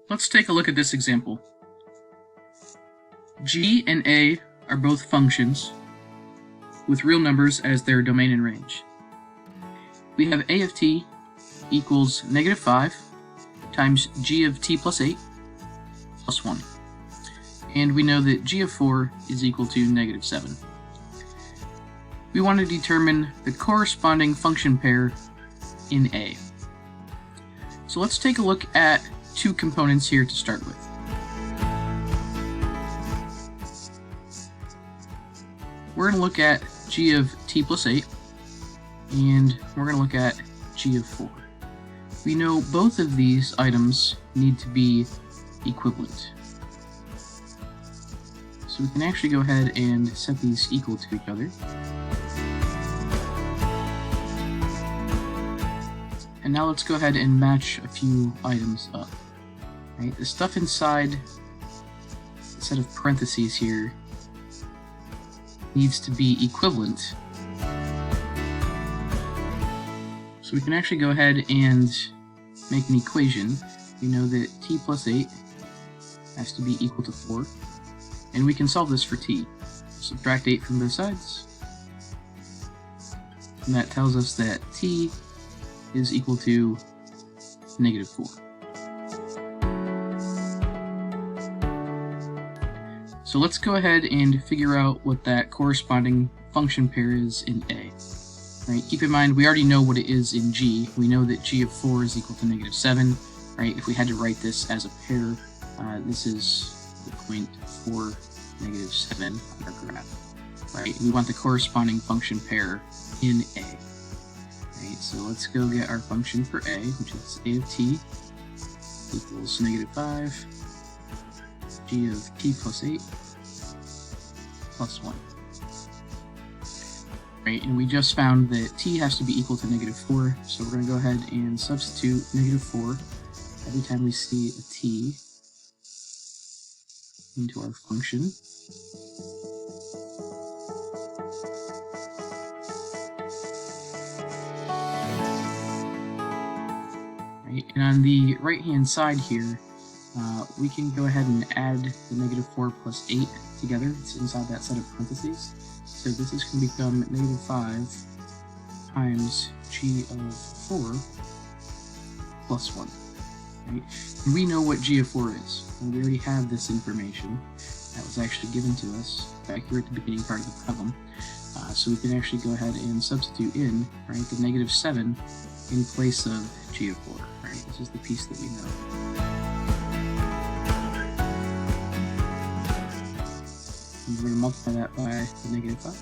Let's take a look at this example. G and A are both functions with real numbers as their domain and range. We have A of t equals -5 times G of t plus 8 plus 1. And we know that G of 4 is equal to -7. We want to determine the corresponding function pair in A. So let's take a look at two components here to start with. We're going to look at G of t plus 8, and we're going to look at G of 4. We know both of these items need to be equivalent. So we can actually go ahead and set these equal to each other. And now let's go ahead and match a few items up. Right, the stuff inside the set of parentheses here needs to be equivalent. So we can actually go ahead and make an equation. We know that t plus 8 has to be equal to 4, and we can solve this for t. Subtract 8 from both sides, and that tells us that t is equal to -4. So let's go ahead and figure out what that corresponding function pair is in A. Right, keep in mind we already know what it is in G. We know that G of 4 is equal to -7. Right, if we had to write this as a pair, this is the point 4, -7 on our graph. Right, we want the corresponding function pair in A. Right, so let's go get our function for A, which is A of t equals -5 G of t plus 8 plus 1. Right, and we just found that t has to be equal to -4, so we're going to go ahead and substitute -4 every time we see a t into our function. Right, and on the right-hand side here, we can go ahead and add the -4 plus 8 together. It's inside that set of parentheses. So this is going to become -5 times G of 4 plus 1. Right? And we know what G of 4 is. And we already have this information that was actually given to us back here at the beginning part of the problem. So we can actually go ahead and substitute in, right, the -7 in place of G of 4. Right? This is the piece that we know. And we're going to multiply that by the -5,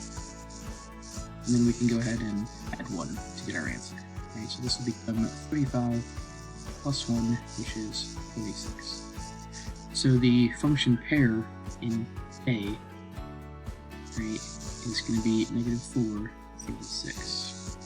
and then we can go ahead and add 1 to get our answer. Right, so this will become 35 plus 1, which is 36. So the function pair in A, right, is going to be -4, 36.